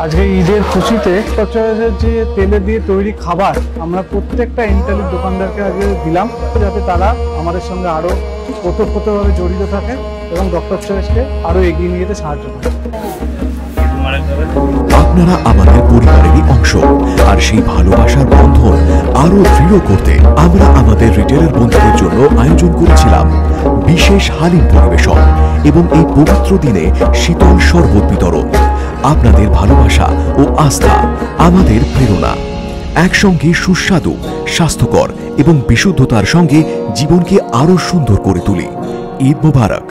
আজকে ঈদের খুশিতে যে তেলে দিয়ে তৈরি খাবার আমরা প্রত্যেকটা ইন্টারনেট দোকানদারকে আজকে দিলাম, যাতে তারা আমাদের সঙ্গে আরো ওতপ্রোতভাবে জড়িত থাকে এবং ডক্টর চয়েসকে আরো এগিয়ে নিয়ে যেতে সাহায্য করে। আপনারা আমাদের পরিবারেরই অংশ, আর সেই ভালোবাসার বন্ধন আরো দৃঢ় করতে আমরা আমাদের রিটেলার বন্ধুদের জন্য আয়োজন করেছিলাম বিশেষ হালিম পরিবেশন এবং এই পবিত্র দিনে শীতল শরবত বিতরণ। আপনাদের ভালোবাসা ও আস্থা আমাদের প্রেরণা। একসঙ্গে সুস্বাদু, স্বাস্থ্যকর এবং বিশুদ্ধতার সঙ্গে জীবনকে আরো সুন্দর করে তুলি। ঈদ মোবারক।